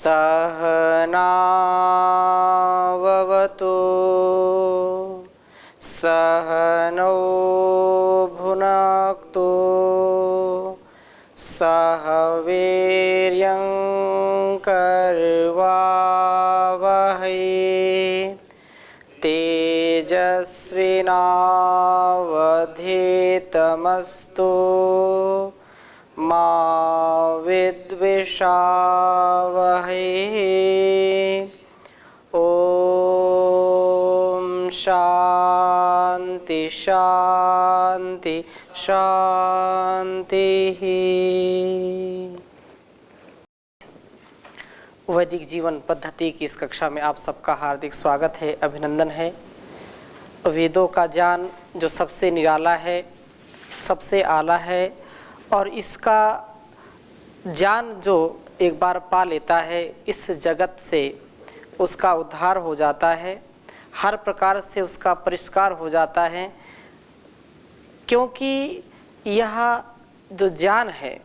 सहनाववतु सहनौ भुनक्तु सह वीर्यं कर्वावहै तेजस्विनावधीतमस्तु मा विद्विषावहै। ओम शांति शांति शांति। वैदिक जीवन पद्धति की इस कक्षा में आप सबका हार्दिक स्वागत है, अभिनंदन है। वेदों का ज्ञान जो सबसे निराला है, सबसे आला है और इसका ज्ञान जो एक बार पा लेता है इस जगत से उसका उद्धार हो जाता है, हर प्रकार से उसका परिष्कार हो जाता है। क्योंकि यह जो ज्ञान है,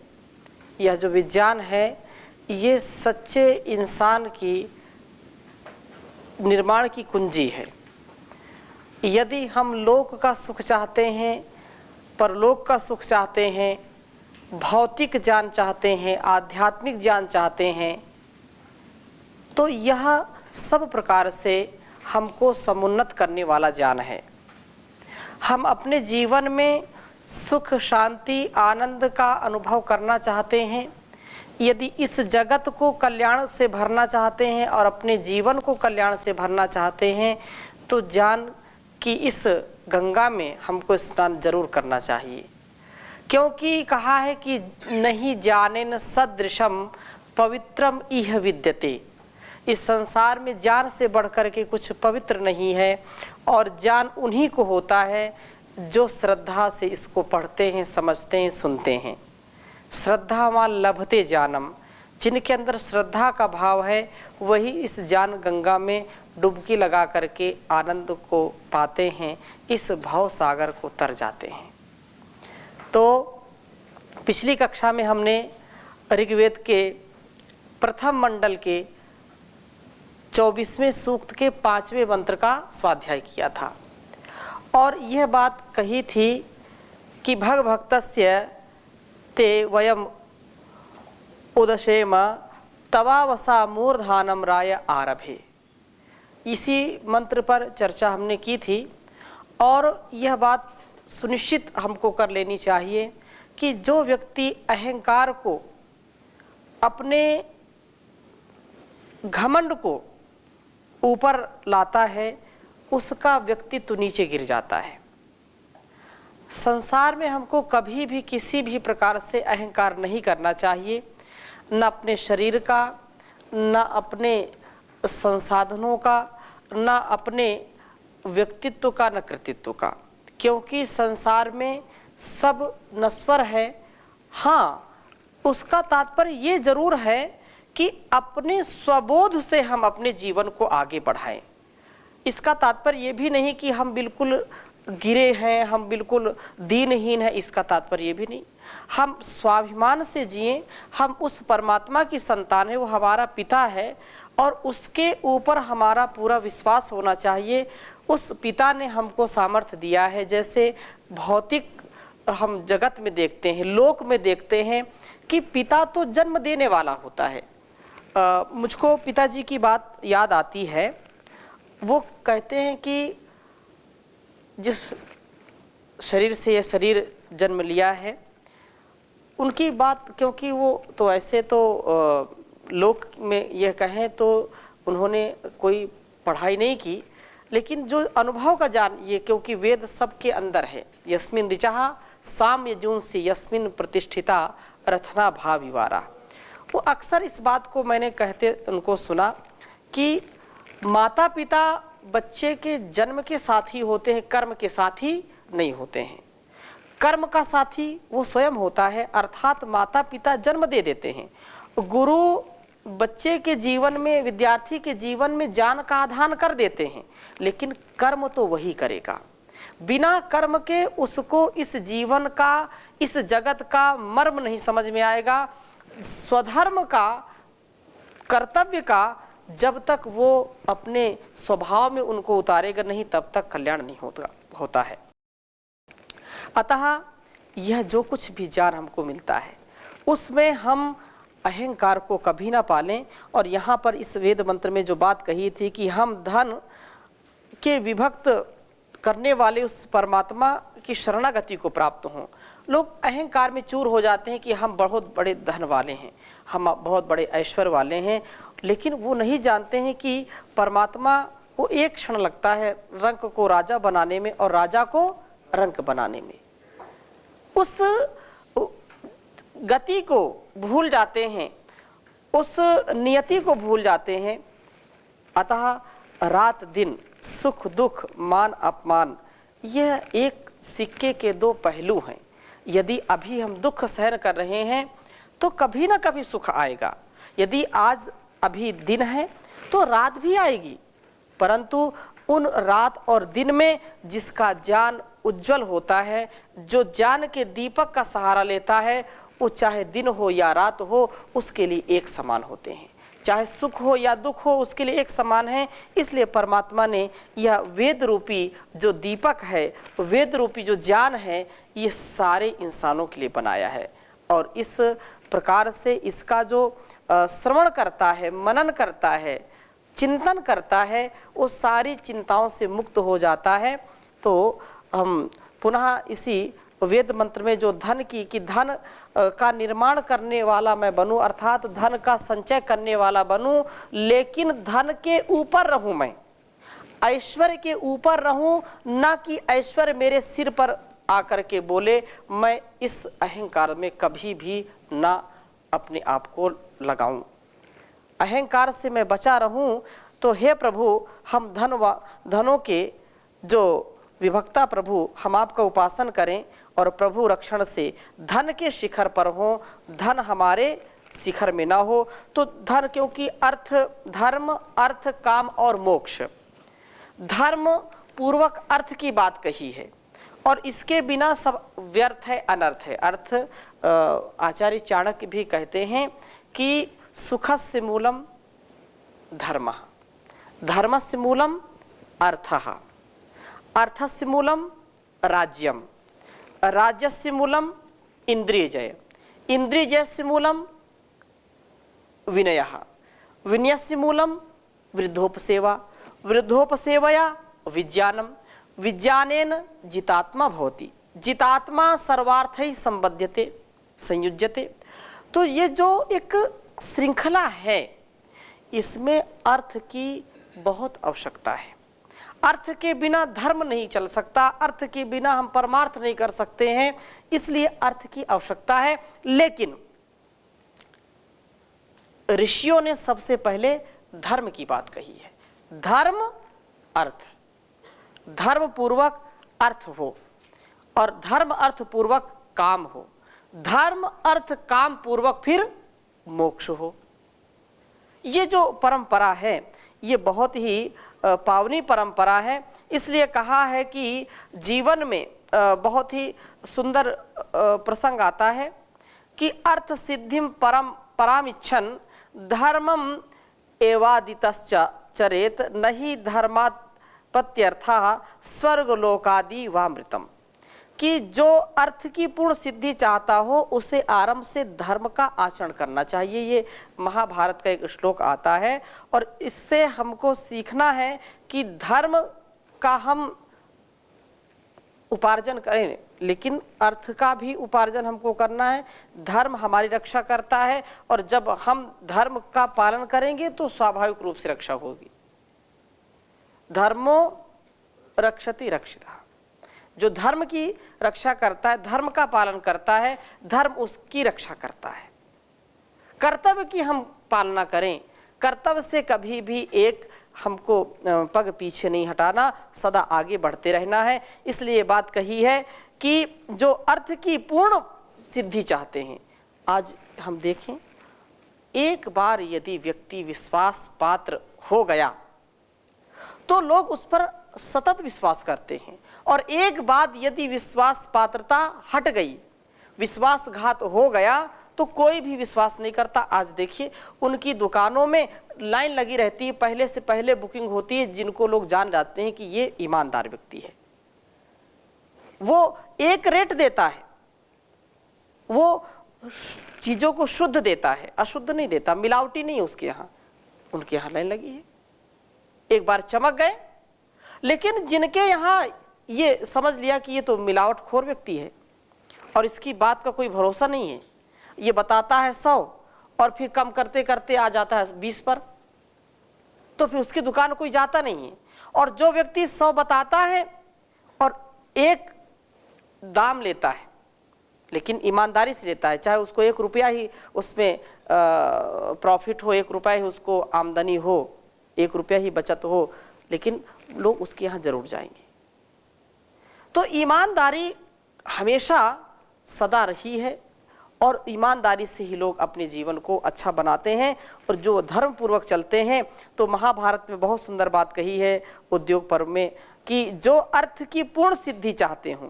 यह जो विज्ञान है, ये सच्चे इंसान की निर्माण की कुंजी है। यदि हम लोक का सुख चाहते हैं, परलोक का सुख चाहते हैं, भौतिक ज्ञान चाहते हैं, आध्यात्मिक ज्ञान चाहते हैं, तो यह सब प्रकार से हमको समुन्नत करने वाला ज्ञान है। हम अपने जीवन में सुख, शांति, आनंद का अनुभव करना चाहते हैं, यदि इस जगत को कल्याण से भरना चाहते हैं और अपने जीवन को कल्याण से भरना चाहते हैं, तो ज्ञान की इस गंगा में हमको स्नान जरूर करना चाहिए। क्योंकि कहा है कि नहीं ज्ञानेन सदृशम पवित्रम इह विद्यते। इस संसार में ज्ञान से बढ़कर के कुछ पवित्र नहीं है और ज्ञान उन्हीं को होता है जो श्रद्धा से इसको पढ़ते हैं, समझते हैं, सुनते हैं। श्रद्धावान लभते ज्ञानम, जिनके अंदर श्रद्धा का भाव है वही इस ज्ञान गंगा में डुबकी लगा करके आनंद को पाते हैं, इस भाव सागर को तर जाते हैं। तो पिछली कक्षा में हमने ऋग्वेद के प्रथम मंडल के 24वें सूक्त के 5वें मंत्र का स्वाध्याय किया था और यह बात कही थी कि भग भक्तस्य ते वयम उदशेम तवावसा मूर्धानम राय आरभे। इसी मंत्र पर चर्चा हमने की थी और यह बात सुनिश्चित हमको कर लेनी चाहिए कि जो व्यक्ति अहंकार को, अपने घमंड को ऊपर लाता है, उसका व्यक्तित्व नीचे गिर जाता है। संसार में हमको कभी भी किसी भी प्रकार से अहंकार नहीं करना चाहिए, न अपने शरीर का, न अपने संसाधनों का, न अपने व्यक्तित्व का, न कृतित्व का। क्योंकि संसार में सब नश्वर है। हाँ, उसका तात्पर्य ये जरूर है कि अपने स्वबोध से हम अपने जीवन को आगे बढ़ाएं। इसका तात्पर्य ये भी नहीं कि हम बिल्कुल गिरे हैं, हम बिल्कुल दीनहीन हैं, इसका तात्पर्य ये भी नहीं। हम स्वाभिमान से जिएं, हम उस परमात्मा की संतान है, वो हमारा पिता है और उसके ऊपर हमारा पूरा विश्वास होना चाहिए। उस पिता ने हमको सामर्थ्य दिया है। जैसे भौतिक हम जगत में देखते हैं, लोक में देखते हैं कि पिता तो जन्म देने वाला होता है। मुझको पिताजी की बात याद आती है। वो कहते हैं कि जिस शरीर से ये शरीर जन्म लिया है, उनकी बात, क्योंकि वो तो ऐसे तो लोक में यह कहें तो उन्होंने कोई पढ़ाई नहीं की, लेकिन जो अनुभव का ज्ञान, ये क्योंकि वेद सबके अंदर है। यस्मिन ऋचा साम्य जूंसी यस्मिन प्रतिष्ठिता रथना भाव विवारा। वो अक्सर इस बात को मैंने कहते उनको सुना कि माता पिता बच्चे के जन्म के साथी होते हैं, कर्म के साथी नहीं होते हैं। कर्म का साथी वो स्वयं होता है, अर्थात माता पिता जन्म दे देते हैं। गुरु बच्चे के जीवन में, विद्यार्थी के जीवन में ज्ञान का आधान कर देते हैं, लेकिन कर्म तो वही करेगा। बिना कर्म के उसको इस जीवन का, इस जगत का मर्म नहीं समझ में आएगा। स्वधर्म का कर्तव्य का जब तक वो अपने स्वभाव में उनको उतारेगा नहीं, तब तक कल्याण नहीं होता है। अतः यह जो कुछ भी ज्ञान हमको मिलता है उसमें हम अहंकार को कभी ना पालें। और यहाँ पर इस वेद मंत्र में जो बात कही थी कि हम धन के विभक्त करने वाले उस परमात्मा की शरणागति को प्राप्त हों। लोग अहंकार में चूर हो जाते हैं कि हम बहुत बड़े धन वाले हैं, हम बहुत बड़े ऐश्वर्य वाले हैं, लेकिन वो नहीं जानते हैं कि परमात्मा को एक क्षण लगता है रंक को राजा बनाने में और राजा को रंक बनाने में। उस गति को भूल जाते हैं, उस नियति को भूल जाते हैं। अतः रात दिन, सुख दुख, मान अपमान, यह एक सिक्के के दो पहलू हैं। यदि अभी हम दुख सहन कर रहे हैं तो कभी ना कभी सुख आएगा। यदि आज अभी दिन है तो रात भी आएगी, परंतु उन रात और दिन में जिसका ज्ञान उज्जवल होता है, जो ज्ञान के दीपक का सहारा लेता है, वो चाहे दिन हो या रात हो उसके लिए एक समान होते हैं। चाहे सुख हो या दुख हो उसके लिए एक समान है। इसलिए परमात्मा ने यह वेद रूपी जो दीपक है, वेद रूपी जो ज्ञान है, ये सारे इंसानों के लिए बनाया है। और इस प्रकार से इसका जो श्रवण करता है, मनन करता है, चिंतन करता है, वो सारी चिंताओं से मुक्त हो जाता है। तो हम पुनः इसी वेद मंत्र में जो धन की कि धन का निर्माण करने वाला मैं बनूं, अर्थात धन का संचय करने वाला बनूं, लेकिन धन के ऊपर रहूं, मैं ऐश्वर्य के ऊपर रहूं, ना कि ऐश्वर्य मेरे सिर पर आकर के बोले। मैं इस अहंकार में कभी भी ना अपने आप को लगाऊं, अहंकार से मैं बचा रहूं। तो हे प्रभु, हम धनों के जो विभक्ता प्रभु, हम आपका उपासन करें और प्रभु रक्षण से धन के शिखर पर हो, धन हमारे शिखर में ना हो। तो धन, क्योंकि अर्थ, धर्म, अर्थ, काम और मोक्ष, धर्म पूर्वक अर्थ की बात कही है और इसके बिना सब व्यर्थ है, अनर्थ है। अर्थ आचार्य चाणक्य भी कहते हैं कि सुखस्य मूलम धर्मः, धर्मस्य मूलम अर्थः, अर्थस्य मूलम राज्यम, राज्यस्य मूलम इंद्रियजय, इंद्रियजयस्य मूलम विनयः, विनयस्य मूलम वृद्धोपसेवा, वृद्धोपसेवया विज्ञानम, विज्ञानेन जितात्मा भवति, जितात्मा सर्वार्थैः संबध्यते संयुज्यते। तो ये जो एक श्रृंखला है, इसमें अर्थ की बहुत आवश्यकता है। अर्थ के बिना धर्म नहीं चल सकता, अर्थ के बिना हम परमार्थ नहीं कर सकते हैं, इसलिए अर्थ की आवश्यकता है। लेकिन ऋषियों ने सबसे पहले धर्म की बात कही है। धर्म अर्थ, धर्म पूर्वक अर्थ हो और धर्म अर्थ पूर्वक काम हो, धर्म अर्थ काम पूर्वक फिर मोक्ष हो। ये जो परंपरा है ये बहुत ही पावनी परंपरा है। इसलिए कहा है कि जीवन में बहुत ही सुंदर प्रसंग आता है कि अर्थ सिद्धिम परामिच्छन् धर्मम एवादितश्च चरेत नहि धर्मात् प्रत्यर्थः स्वर्गलोकादि वामृतम। कि जो अर्थ की पूर्ण सिद्धि चाहता हो उसे आरंभ से धर्म का आचरण करना चाहिए। ये महाभारत का एक श्लोक आता है और इससे हमको सीखना है कि धर्म का हम उपार्जन करें, लेकिन अर्थ का भी उपार्जन हमको करना है। धर्म हमारी रक्षा करता है और जब हम धर्म का पालन करेंगे तो स्वाभाविक रूप से रक्षा होगी। धर्मो रक्षति रक्षितः, जो धर्म की रक्षा करता है, धर्म का पालन करता है, धर्म उसकी रक्षा करता है। कर्तव्य की हम पालना करें, कर्तव्य से कभी भी एक हमको पग पीछे नहीं हटाना, सदा आगे बढ़ते रहना है। इसलिए बात कही है कि जो अर्थ की पूर्ण सिद्धि चाहते हैं, आज हम देखें, एक बार यदि व्यक्ति विश्वास पात्र हो गया तो लोग उस पर सतत विश्वास करते हैं, और एक बात यदि विश्वास पात्रता हट गई, विश्वासघात हो गया, तो कोई भी विश्वास नहीं करता। आज देखिए उनकी दुकानों में लाइन लगी रहती है, पहले से पहले बुकिंग होती है, जिनको लोग जान जाते हैं कि ये ईमानदार व्यक्ति है। वो एक रेट देता है, वो चीज़ों को शुद्ध देता है, अशुद्ध नहीं देता, मिलावटी नहीं है उसके यहाँ। उनके यहाँ लाइन लगी है, एक बार चमक गए। लेकिन जिनके यहाँ ये समझ लिया कि ये तो मिलावटखोर व्यक्ति है और इसकी बात का कोई भरोसा नहीं है, ये बताता है 100 और फिर कम करते करते आ जाता है 20 पर, तो फिर उसकी दुकान कोई जाता नहीं है। और जो व्यक्ति 100 बताता है और एक दाम लेता है, लेकिन ईमानदारी से लेता है, चाहे उसको 1 रुपया ही उसमें प्रॉफिट हो, 1 रुपया ही उसको आमदनी हो, 1 रुपया ही बचत हो, लेकिन लोग उसके यहाँ जरूर जाएंगे। तो ईमानदारी हमेशा सदा रही है और ईमानदारी से ही लोग अपने जीवन को अच्छा बनाते हैं और जो धर्म पूर्वक चलते हैं। तो महाभारत में बहुत सुंदर बात कही है उद्योग पर्व में कि जो अर्थ की पूर्ण सिद्धि चाहते हों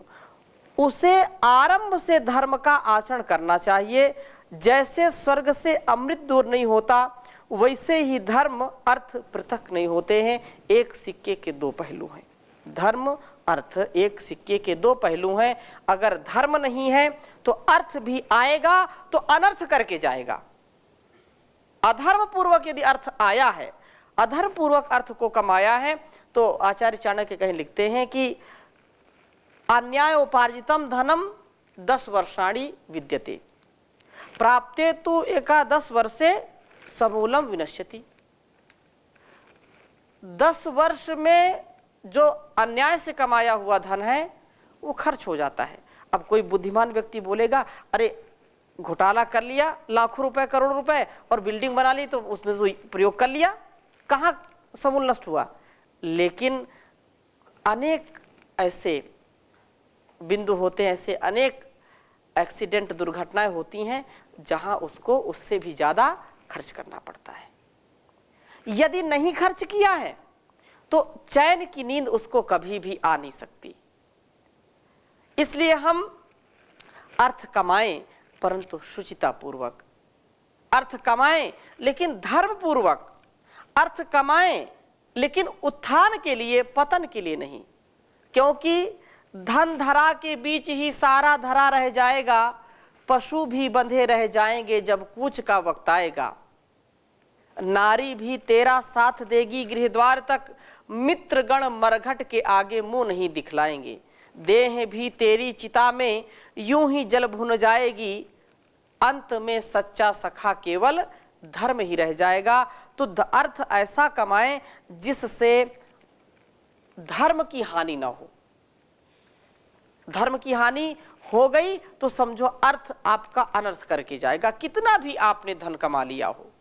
उसे आरंभ से धर्म का आचरण करना चाहिए। जैसे स्वर्ग से अमृत दूर नहीं होता वैसे ही धर्म अर्थ पृथक नहीं होते हैं, एक सिक्के के 2 पहलू हैं। धर्म अर्थ एक सिक्के के 2 पहलू हैं। अगर धर्म नहीं है तो अर्थ भी आएगा तो अनर्थ करके जाएगा। अधर्म पूर्वक यदि अर्थ आया है, अधर्म पूर्वक अर्थ को कमाया है, तो आचार्य चाणक्य कहीं लिखते हैं कि अन्याय उपार्जितम धनम 10 वर्षाणि विद्यते प्राप्ते तु 11 वर्षे समूलम विनश्यति। 10 वर्ष में जो अन्याय से कमाया हुआ धन है वो खर्च हो जाता है। अब कोई बुद्धिमान व्यक्ति बोलेगा अरे घोटाला कर लिया, लाखों रुपए करोड़ रुपए और बिल्डिंग बना ली तो उसने तो प्रयोग कर लिया, कहाँ समूल नष्ट हुआ। लेकिन अनेक ऐसे बिंदु होते हैं, ऐसे अनेक एक्सीडेंट दुर्घटनाएं होती हैं जहां उसको उससे भी ज्यादा खर्च करना पड़ता है। यदि नहीं खर्च किया है तो चैन की नींद उसको कभी भी आ नहीं सकती। इसलिए हम अर्थ कमाएं परंतु शुचिता पूर्वक, अर्थ कमाएं लेकिन धर्म पूर्वक, अर्थ कमाएं लेकिन उत्थान के लिए, पतन के लिए नहीं। क्योंकि धन धरा के बीच ही सारा धरा रह जाएगा, पशु भी बंधे रह जाएंगे जब कूच का वक्त आएगा। नारी भी तेरा साथ देगी गृह द्वार तक, मित्रगण मरघट के आगे मुंह नहीं दिखलाएंगे। देह भी तेरी चिता में यूं ही जल भुन जाएगी, अंत में सच्चा सखा केवल धर्म ही रह जाएगा। तो अर्थ ऐसा कमाएं जिससे धर्म की हानि ना हो। धर्म की हानि हो गई तो समझो अर्थ आपका अनर्थ करके जाएगा, कितना भी आपने धन कमा लिया हो।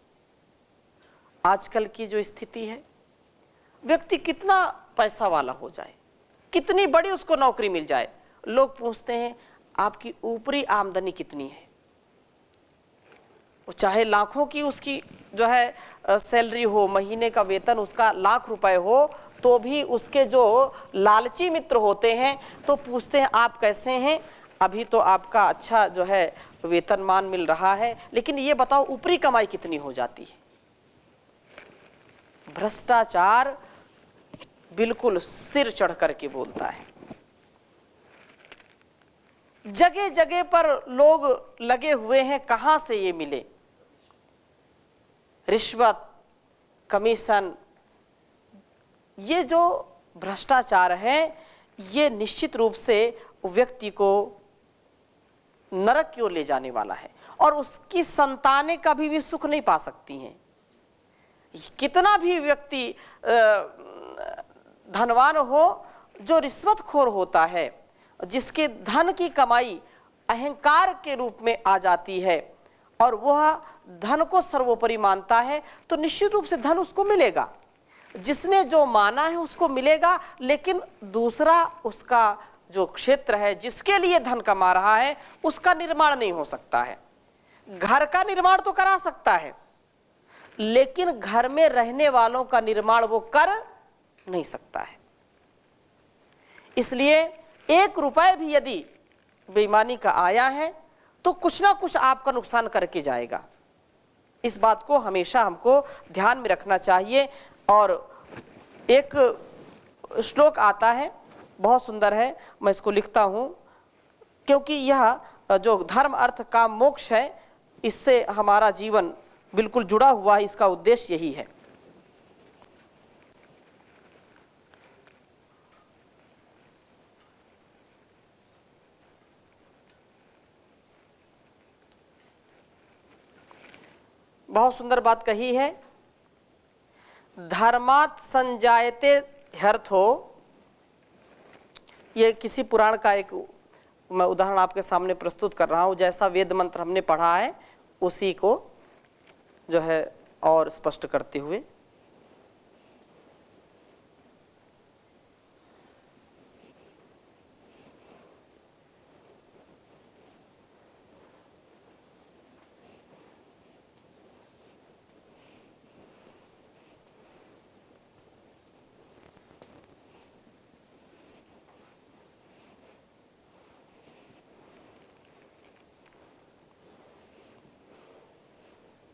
आजकल की जो स्थिति है, व्यक्ति कितना पैसा वाला हो जाए, कितनी बड़ी उसको नौकरी मिल जाए, लोग पूछते हैं आपकी ऊपरी आमदनी कितनी है। वो चाहे लाखों की उसकी जो है सैलरी हो, महीने का वेतन उसका लाख रुपए हो, तो भी उसके जो लालची मित्र होते हैं तो पूछते हैं आप कैसे हैं, अभी तो आपका अच्छा जो है वेतनमान मिल रहा है, लेकिन ये बताओ ऊपरी कमाई कितनी हो जाती है। भ्रष्टाचार बिल्कुल सिर चढ़ करके बोलता है। जगह जगह पर लोग लगे हुए हैं, कहां से ये मिले। रिश्वत, कमीशन, ये जो भ्रष्टाचार है ये निश्चित रूप से व्यक्ति को नरक की ओर ले जाने वाला है और उसकी संतानें कभी भी सुख नहीं पा सकती हैं। कितना भी व्यक्ति धनवान हो, जो रिश्वतखोर होता है, जिसके धन की कमाई अहंकार के रूप में आ जाती है और वह धन को सर्वोपरि मानता है, तो निश्चित रूप से धन उसको मिलेगा। जिसने जो माना है उसको मिलेगा, लेकिन दूसरा उसका जो क्षेत्र है जिसके लिए धन कमा रहा है उसका निर्माण नहीं हो सकता है। घर का निर्माण तो करा सकता है, लेकिन घर में रहने वालों का निर्माण वो कर नहीं सकता है। इसलिए 1 रुपए भी यदि बेईमानी का आया है तो कुछ ना कुछ आपका नुकसान करके जाएगा। इस बात को हमेशा हमको ध्यान में रखना चाहिए। और एक श्लोक आता है, बहुत सुंदर है, मैं इसको लिखता हूँ, क्योंकि यह जो धर्म अर्थ काम मोक्ष है, इससे हमारा जीवन बिल्कुल जुड़ा हुआ है, इसका उद्देश्य यही है। बहुत सुंदर बात कही है, धर्मात् संजायते ह्यर्थो। ये किसी पुराण का एक मैं उदाहरण आपके सामने प्रस्तुत कर रहा हूँ। जैसा वेद मंत्र हमने पढ़ा है उसी को जो है और स्पष्ट करते हुए,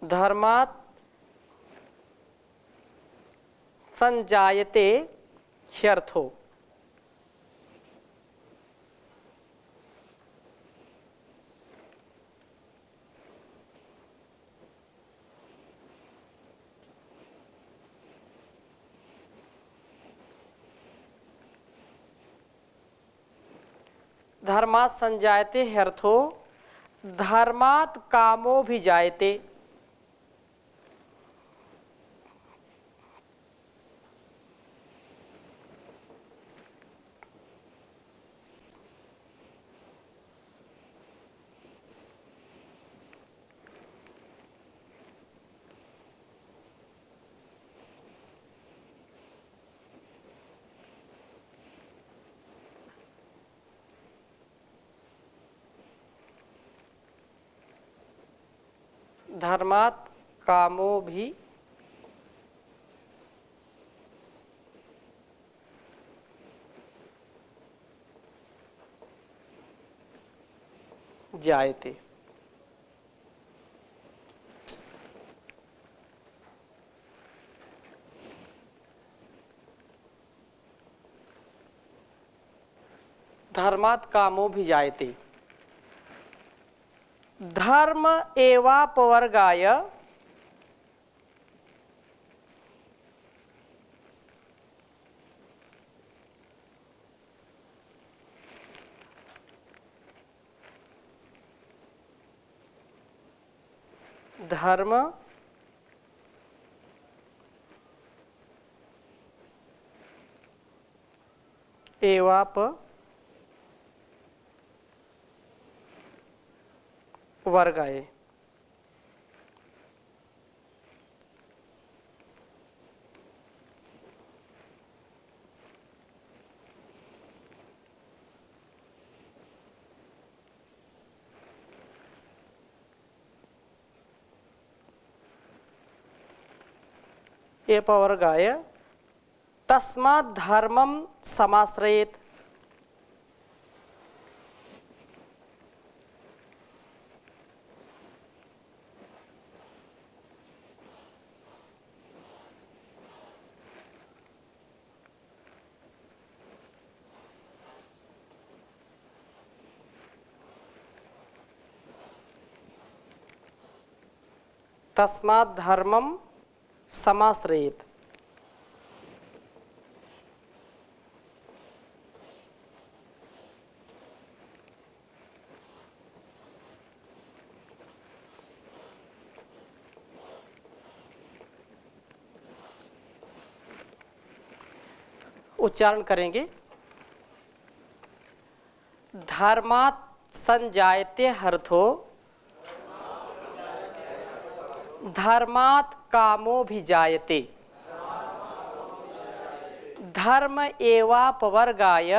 धर्मात् संजायते ह्यर्थो। धर्मात् संजायते ह्यर्थो धर्मात् कामो भी जायते। धर्मात् कामो भी जायते। धर्मात् कामो भी जायते। धर्म एवापवर्गाय धर्म एवापवर्गाय। एपवर्गाय तस्मात् धर्मं समाश्रयेत्। तस्मात् धर्मं समाश्रयेत्। उच्चारण करेंगे, धर्मात् संजायते हर्थो धर्मात् कामो भी जायते। धर्म एवापवर्गाय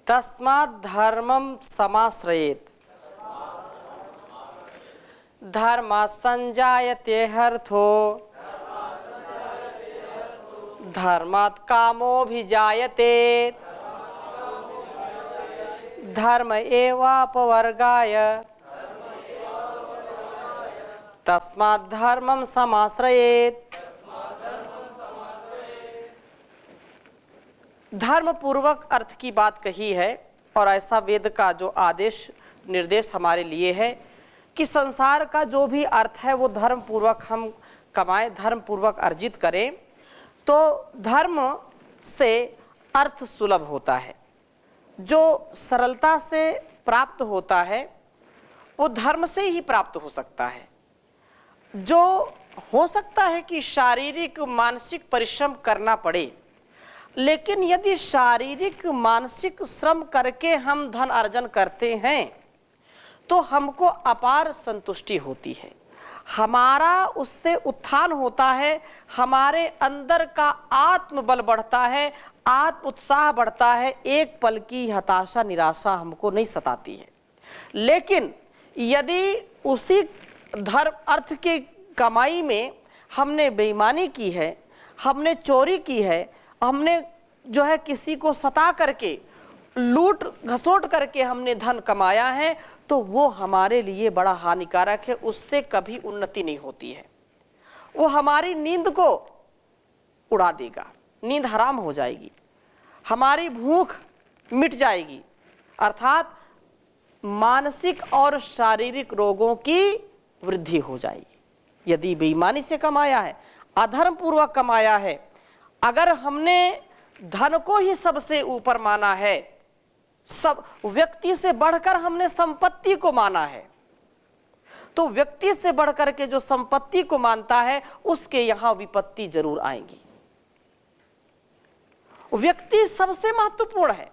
तस्मात् धर्मं समाश्रयेत्। धर्मात् संजायते हर्थो धर्मात् कामो भी जायते। धर्म एवापवर्गाय तस्माद् धर्मं समाश्रयेत्। धर्म पूर्वक अर्थ की बात कही है और ऐसा वेद का जो आदेश निर्देश हमारे लिए है कि संसार का जो भी अर्थ है वो धर्म पूर्वक हम कमाएं, धर्म पूर्वक अर्जित करें। तो धर्म से अर्थ सुलभ होता है, जो सरलता से प्राप्त होता है वो धर्म से ही प्राप्त हो सकता है। जो हो सकता है कि शारीरिक मानसिक परिश्रम करना पड़े, लेकिन यदि शारीरिक मानसिक श्रम करके हम धन अर्जन करते हैं तो हमको अपार संतुष्टि होती है, हमारा उससे उत्थान होता है, हमारे अंदर का आत्मबल बढ़ता है, आत्म उत्साह बढ़ता है, एक पल की हताशा निराशा हमको नहीं सताती है। लेकिन यदि उसी धर्म अर्थ की कमाई में हमने बेईमानी की है, हमने चोरी की है, हमने जो है किसी को सता करके लूट घसोट करके हमने धन कमाया है, तो वो हमारे लिए बड़ा हानिकारक है, उससे कभी उन्नति नहीं होती है। वो हमारी नींद को उड़ा देगा, नींद हराम हो जाएगी, हमारी भूख मिट जाएगी, अर्थात मानसिक और शारीरिक रोगों की वृद्धि हो जाएगी। यदि बेईमानी से कमाया है, अधर्म पूर्वक कमाया है, अगर हमने धन को ही सबसे ऊपर माना है, सब व्यक्ति से बढ़कर हमने संपत्ति को माना है, तो व्यक्ति से बढ़कर के जो संपत्ति को मानता है उसके यहां विपत्ति जरूर आएगी। व्यक्ति सबसे महत्वपूर्ण है।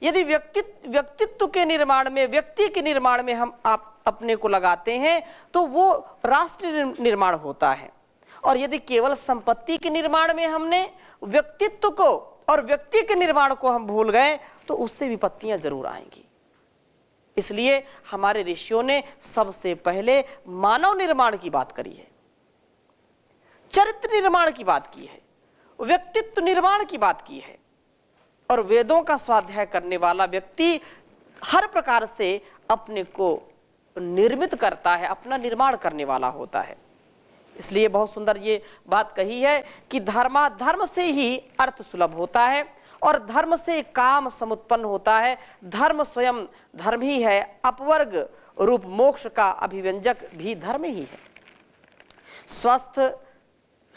यदि व्यक्तित्व के निर्माण में, व्यक्ति के निर्माण में हम आप अपने को लगाते हैं तो वो राष्ट्र निर्माण होता है। और यदि केवल संपत्ति के निर्माण में हमने व्यक्तित्व को और व्यक्ति के निर्माण को हम भूल गए तो उससे विपत्तियां जरूर आएंगी। इसलिए हमारे ऋषियों ने सबसे पहले मानव निर्माण की बात करी है, चरित्र निर्माण की बात की है, व्यक्तित्व निर्माण की बात की है। और वेदों का स्वाध्याय करने वाला व्यक्ति हर प्रकार से अपने को निर्मित करता है, अपना निर्माण करने वाला होता है। इसलिए बहुत सुंदर ये बात कही है कि धर्म से ही अर्थ सुलभ होता है और धर्म से काम समुत्पन्न होता है। धर्म स्वयं धर्म ही है, अपवर्ग रूप मोक्ष का अभिव्यंजक भी धर्म ही है। स्वस्थ,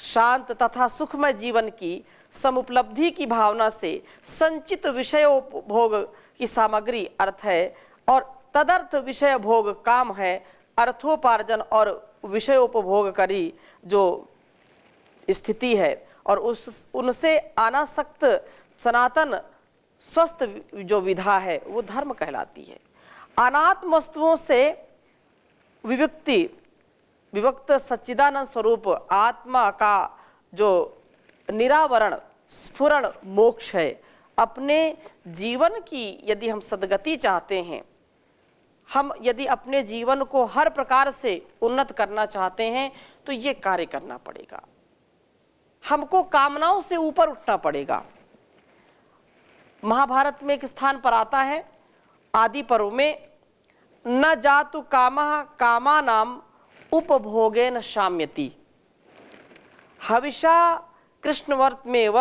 शांत तथा सुखमय जीवन की समुपलब्धि की भावना से संचित विषयोपभोग की सामग्री अर्थ है और तदर्थ विषय भोग काम है। अर्थोपार्जन और विषयोपभोग करी जो स्थिति है और उनसे अनासक्त सनातन स्वस्थ जो विधा है वो धर्म कहलाती है। अनात्म वस्तुओं से विविक्त सच्चिदानंद स्वरूप आत्मा का जो निरावरण स्फुरण मोक्ष है। अपने जीवन की यदि हम सद्गति चाहते हैं, हम यदि अपने जीवन को हर प्रकार से उन्नत करना चाहते हैं तो ये कार्य करना पड़ेगा, हमको कामनाओं से ऊपर उठना पड़ेगा। महाभारत में एक स्थान पर आता है आदि पर्व में, न जातु कामः कामानाम उपभोगेन शाम्यति हविषा कृष्णवर्तमेव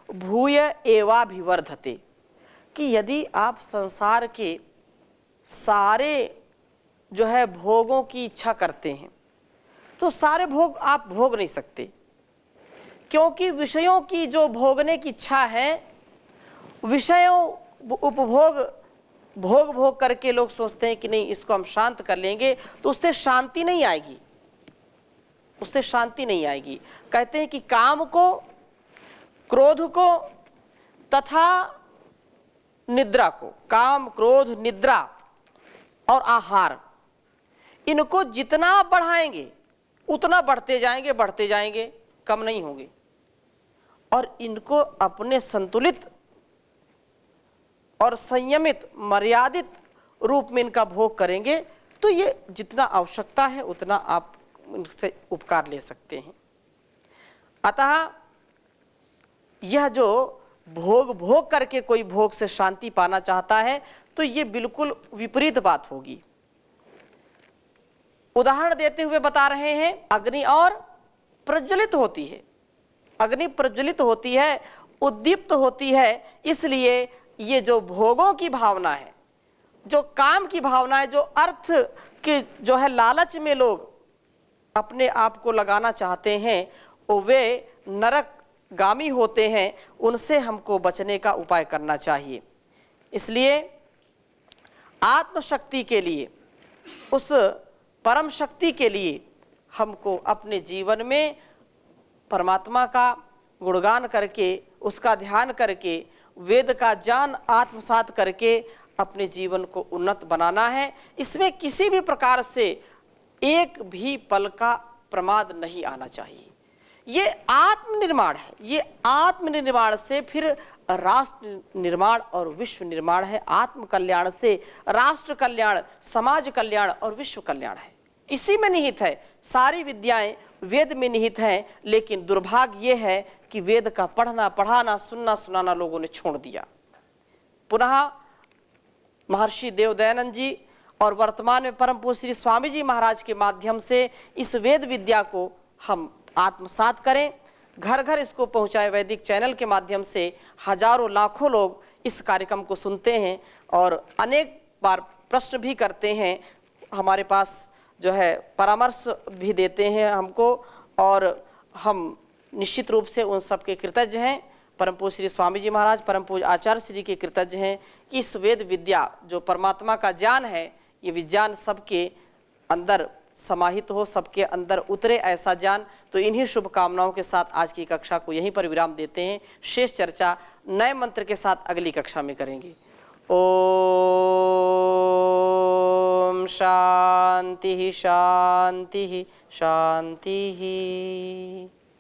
भूय एवाभिवर्धते। कि यदि आप संसार के सारे जो है भोगों की इच्छा करते हैं तो सारे भोग आप भोग नहीं सकते, क्योंकि विषयों की जो भोगने की इच्छा है, विषयों उपभोग भोग करके लोग सोचते हैं कि नहीं इसको हम शांत कर लेंगे, तो उससे शांति नहीं आएगी, उससे शांति नहीं आएगी। कहते हैं कि काम को, क्रोध को तथा निद्रा को, काम क्रोध निद्रा और आहार, इनको जितना बढ़ाएंगे उतना बढ़ते जाएंगे, कम नहीं होंगे। और इनको अपने संतुलित और संयमित मर्यादित रूप में इनका भोग करेंगे तो ये जितना आवश्यकता है उतना आप इनसे उपकार ले सकते हैं। अतः यह जो भोग भोग करके कोई भोग से शांति पाना चाहता है तो ये बिल्कुल विपरीत बात होगी। उदाहरण देते हुए बता रहे हैं, अग्नि और प्रज्वलित होती है, अग्नि प्रज्वलित होती है, उद्दीप्त होती है, इसलिए ये जो भोगों की भावना है, जो काम की भावना है, जो अर्थ के जो है लालच में लोग अपने आप को लगाना चाहते हैं, वे नरकगामी होते हैं, उनसे हमको बचने का उपाय करना चाहिए। इसलिए आत्मशक्ति के लिए, उस परम शक्ति के लिए हमको अपने जीवन में परमात्मा का गुणगान करके, उसका ध्यान करके, वेद का ज्ञान आत्मसात करके अपने जीवन को उन्नत बनाना है। इसमें किसी भी प्रकार से एक भी पल का प्रमाद नहीं आना चाहिए। ये आत्मनिर्माण है, ये आत्मनिर्माण से फिर राष्ट्र निर्माण और विश्व निर्माण है। आत्म कल्याण से राष्ट्र कल्याण, समाज कल्याण और विश्व कल्याण है। इसी में निहित है, सारी विद्याएं वेद में निहित हैं। लेकिन दुर्भाग्य ये है कि वेद का पढ़ना, पढ़ाना, सुनना, सुनाना लोगों ने छोड़ दिया। पुनः महर्षि देव दयानंद जी और वर्तमान में परम पूज्य श्री स्वामी जी महाराज के माध्यम से इस वेद विद्या को हम आत्मसात करें, घर घर इसको पहुंचाएं। वैदिक चैनल के माध्यम से हजारों लाखों लोग इस कार्यक्रम को सुनते हैं और अनेक बार प्रश्न भी करते हैं, हमारे पास जो है परामर्श भी देते हैं हमको, और हम निश्चित रूप से उन सब के कृतज्ञ हैं। परम पूज्य श्री स्वामी जी महाराज, परम पूज्य आचार्य श्री के कृतज्ञ हैं कि इस वेद विद्या जो परमात्मा का ज्ञान है, ये विज्ञान सबके अंदर समाहित हो, सबके अंदर उतरे ऐसा ज्ञान। तो इन्हीं शुभकामनाओं के साथ आज की कक्षा को यहीं पर विराम देते हैं। शेष चर्चा नए मंत्र के साथ अगली कक्षा में करेंगे। ओम शांति शांति शांति।